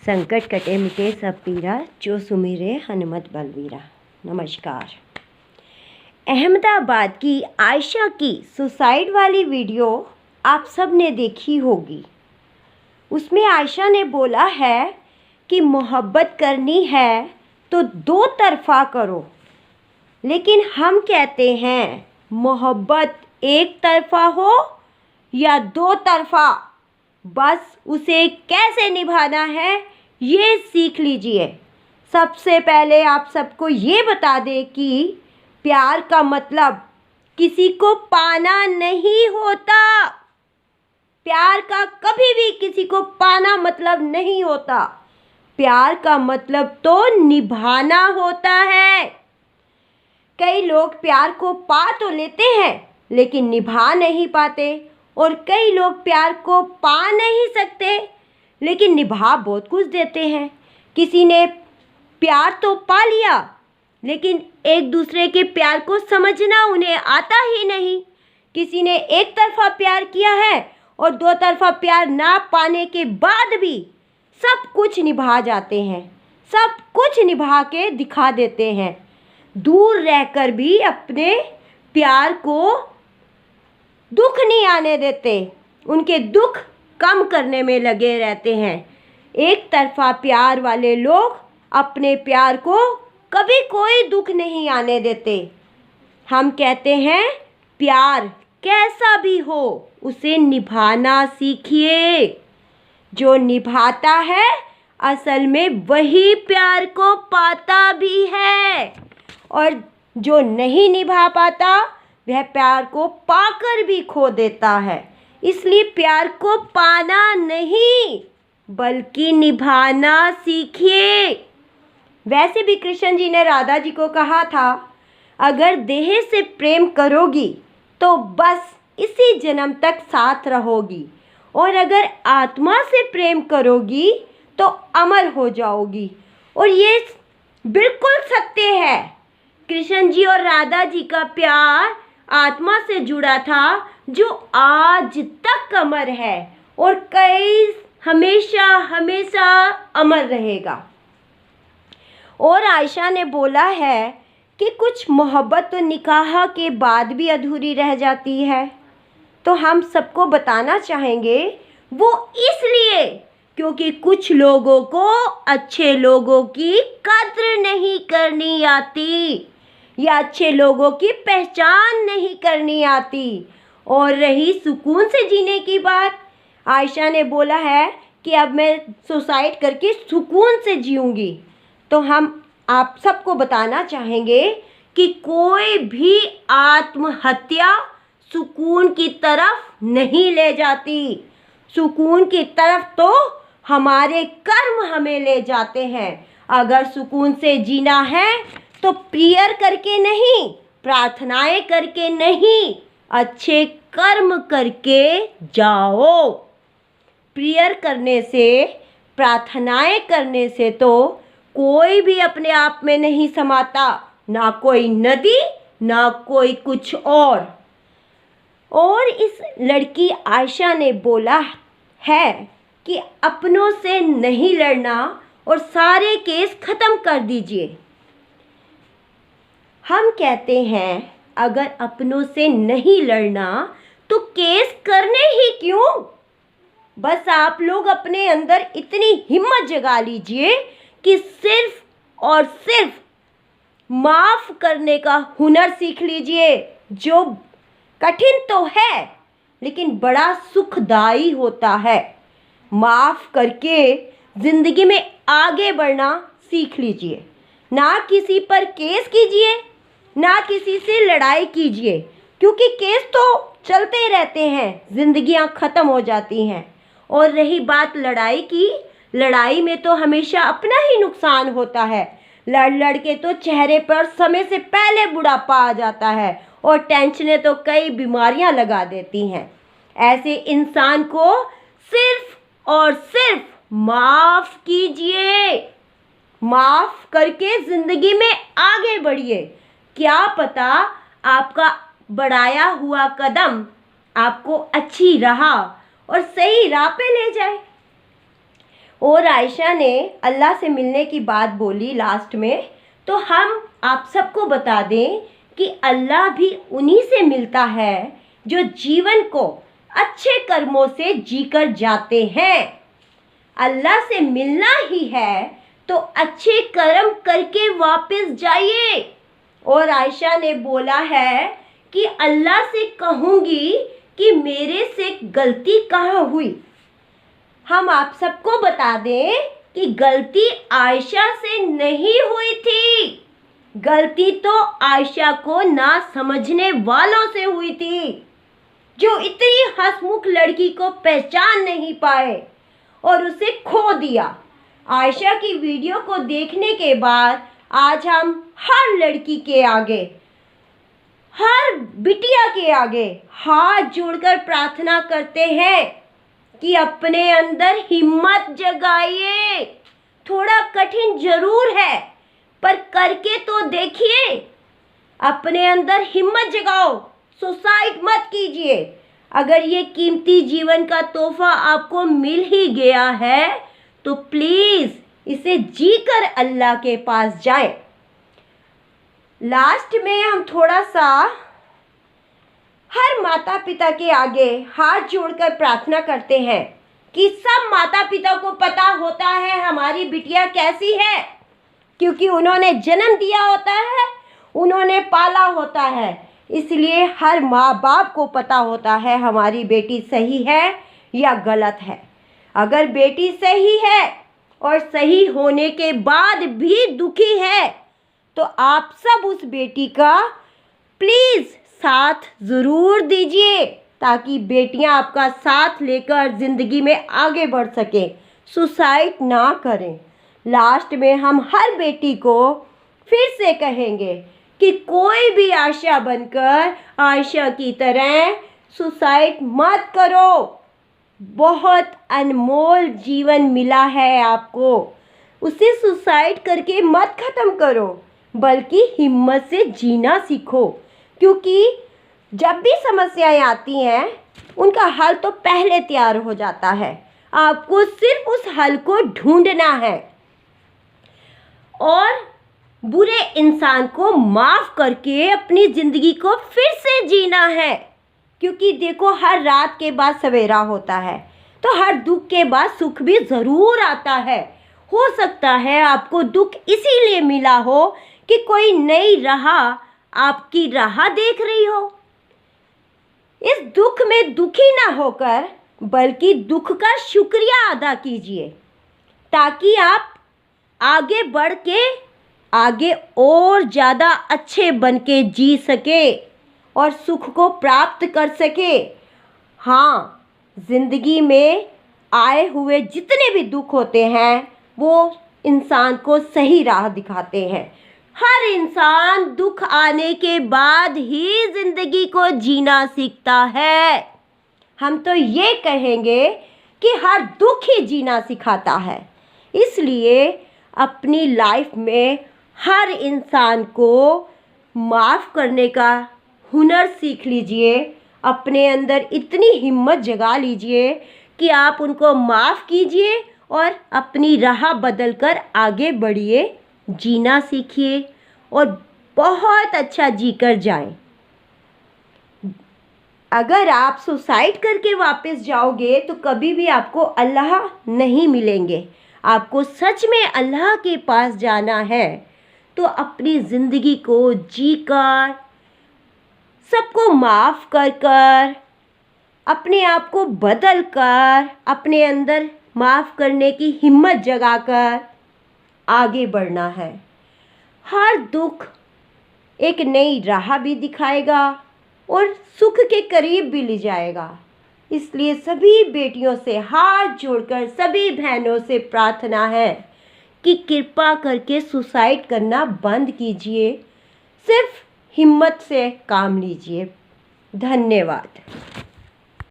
संकट कटे मिटे सब पीरा, जो सुमिरे हनुमत बलवीरा। नमस्कार। अहमदाबाद की आयशा की सुसाइड वाली वीडियो आप सब ने देखी होगी। उसमें आयशा ने बोला है कि मोहब्बत करनी है तो दो तरफ़ा करो, लेकिन हम कहते हैं मोहब्बत एक तरफ़ा हो या दो तरफ़ा, बस उसे कैसे निभाना है ये सीख लीजिए। सबसे पहले आप सबको ये बता दें कि प्यार का मतलब किसी को पाना नहीं होता। प्यार का कभी भी किसी को पाना मतलब नहीं होता। प्यार का मतलब तो निभाना होता है। कई लोग प्यार को पा तो लेते हैं लेकिन निभा नहीं पाते, और कई लोग प्यार को पा नहीं सकते लेकिन निभा बहुत कुछ देते हैं। किसी ने प्यार तो पा लिया लेकिन एक दूसरे के प्यार को समझना उन्हें आता ही नहीं। किसी ने एक तरफ़ा प्यार किया है और दो तरफ़ा प्यार ना पाने के बाद भी सब कुछ निभा जाते हैं, सब कुछ निभा के दिखा देते हैं। दूर रहकर भी अपने प्यार को दुख नहीं आने देते, उनके दुख कम करने में लगे रहते हैं। एक तरफ़ा प्यार वाले लोग अपने प्यार को कभी कोई दुख नहीं आने देते। हम कहते हैं प्यार कैसा भी हो उसे निभाना सीखिए। जो निभाता है असल में वही प्यार को पाता भी है, और जो नहीं निभा पाता वह प्यार को पाकर भी खो देता है। इसलिए प्यार को पाना नहीं बल्कि निभाना सीखिए। वैसे भी कृष्ण जी ने राधा जी को कहा था, अगर देह से प्रेम करोगी तो बस इसी जन्म तक साथ रहोगी, और अगर आत्मा से प्रेम करोगी तो अमर हो जाओगी। और ये बिल्कुल सत्य है। कृष्ण जी और राधा जी का प्यार आत्मा से जुड़ा था, जो आज तक अमर है और कई हमेशा हमेशा अमर रहेगा। और आयशा ने बोला है कि कुछ मोहब्बत तो निकाह के बाद भी अधूरी रह जाती है। तो हम सबको बताना चाहेंगे वो इसलिए क्योंकि कुछ लोगों को अच्छे लोगों की कद्र नहीं करनी आती, या अच्छे लोगों की पहचान नहीं करनी आती। और रही सुकून से जीने की बात, आयशा ने बोला है कि अब मैं सुसाइड करके सुकून से जीऊँगी। तो हम आप सबको बताना चाहेंगे कि कोई भी आत्महत्या सुकून की तरफ नहीं ले जाती। सुकून की तरफ तो हमारे कर्म हमें ले जाते हैं। अगर सुकून से जीना है तो प्रेयर करके नहीं, प्रार्थनाएं करके नहीं, अच्छे कर्म करके जाओ। प्रेयर करने से, प्रार्थनाएं करने से तो कोई भी अपने आप में नहीं समाता, ना कोई नदी ना कोई कुछ और इस लड़की आयशा ने बोला है कि अपनों से नहीं लड़ना और सारे केस खत्म कर दीजिए। हम कहते हैं अगर अपनों से नहीं लड़ना तो केस करने ही क्यों। बस आप लोग अपने अंदर इतनी हिम्मत जगा लीजिए कि सिर्फ और सिर्फ माफ़ करने का हुनर सीख लीजिए, जो कठिन तो है लेकिन बड़ा सुखदाई होता है। माफ़ करके ज़िंदगी में आगे बढ़ना सीख लीजिए। ना किसी पर केस कीजिए, ना किसी से लड़ाई कीजिए, क्योंकि केस तो चलते रहते हैं, ज़िंदगियां ख़त्म हो जाती हैं। और रही बात लड़ाई की, लड़ाई में तो हमेशा अपना ही नुकसान होता है। लड़ लड़ के तो चेहरे पर समय से पहले बुढ़ापा आ जाता है, और टेंशनें तो कई बीमारियां लगा देती हैं। ऐसे इंसान को सिर्फ और सिर्फ माफ़ कीजिए। माफ़ करके ज़िंदगी में आगे बढ़िए। क्या पता आपका बढ़ाया हुआ कदम आपको अच्छी राह और सही राह पे ले जाए। और आयशा ने अल्लाह से मिलने की बात बोली लास्ट में। तो हम आप सबको बता दें कि अल्लाह भी उन्हीं से मिलता है जो जीवन को अच्छे कर्मों से जीकर जाते हैं। अल्लाह से मिलना ही है तो अच्छे कर्म करके वापस जाइए। और आयशा ने बोला है कि अल्लाह से कहूँगी कि मेरे से गलती कहाँ हुई। हम आप सबको बता दें कि गलती आयशा से नहीं हुई थी, गलती तो आयशा को ना समझने वालों से हुई थी, जो इतनी हंसमुख लड़की को पहचान नहीं पाए और उसे खो दिया। आयशा की वीडियो को देखने के बाद आज हम हर लड़की के आगे, हर बिटिया के आगे हाथ जोड़कर प्रार्थना करते हैं कि अपने अंदर हिम्मत जगाइए। थोड़ा कठिन जरूर है पर करके तो देखिए। अपने अंदर हिम्मत जगाओ, सुसाइड मत कीजिए। अगर ये कीमती जीवन का तोहफा आपको मिल ही गया है तो प्लीज़ इसे जीकर अल्लाह के पास जाएं। लास्ट में हम थोड़ा सा हर माता पिता के आगे हाथ जोड़कर प्रार्थना करते हैं कि सब माता पिता को पता होता है हमारी बिटिया कैसी है, क्योंकि उन्होंने जन्म दिया होता है, उन्होंने पाला होता है। इसलिए हर माँ बाप को पता होता है हमारी बेटी सही है या गलत है। अगर बेटी सही है और सही होने के बाद भी दुखी है तो आप सब उस बेटी का प्लीज़ साथ ज़रूर दीजिए, ताकि बेटियां आपका साथ लेकर ज़िंदगी में आगे बढ़ सकें, सुसाइड ना करें। लास्ट में हम हर बेटी को फिर से कहेंगे कि कोई भी आशा बनकर आयशा की तरह सुसाइड मत करो। बहुत अनमोल जीवन मिला है आपको, उसे सुसाइड करके मत ख़त्म करो, बल्कि हिम्मत से जीना सीखो। क्योंकि जब भी समस्याएं आती हैं उनका हल तो पहले तैयार हो जाता है, आपको सिर्फ उस हल को ढूंढना है और बुरे इंसान को माफ़ करके अपनी ज़िंदगी को फिर से जीना है। क्योंकि देखो, हर रात के बाद सवेरा होता है, तो हर दुख के बाद सुख भी ज़रूर आता है। हो सकता है आपको दुख इसीलिए मिला हो कि कोई नई राह आपकी राह देख रही हो। इस दुख में दुखी ना होकर बल्कि दुख का शुक्रिया अदा कीजिए, ताकि आप आगे बढ़ के आगे और ज़्यादा अच्छे बन के जी सके और सुख को प्राप्त कर सके। हाँ, ज़िंदगी में आए हुए जितने भी दुख होते हैं वो इंसान को सही राह दिखाते हैं। हर इंसान दुख आने के बाद ही ज़िंदगी को जीना सीखता है। हम तो ये कहेंगे कि हर दुख ही जीना सिखाता है। इसलिए अपनी लाइफ में हर इंसान को माफ़ करने का हुनर सीख लीजिए। अपने अंदर इतनी हिम्मत जगा लीजिए कि आप उनको माफ़ कीजिए और अपनी राह बदलकर आगे बढ़िए, जीना सीखिए और बहुत अच्छा जीकर जाएं। अगर आप सुसाइड करके वापस जाओगे तो कभी भी आपको अल्लाह नहीं मिलेंगे। आपको सच में अल्लाह के पास जाना है तो अपनी ज़िंदगी को जीकर, सबको माफ़ कर कर, अपने आप को बदल कर, अपने अंदर माफ़ करने की हिम्मत जगाकर आगे बढ़ना है। हर दुख एक नई राह भी दिखाएगा और सुख के करीब भी ले जाएगा। इसलिए सभी बेटियों से हाथ जोड़कर सभी बहनों से प्रार्थना है कि कृपा करके सुसाइड करना बंद कीजिए, सिर्फ हिम्मत से काम लीजिए। धन्यवाद।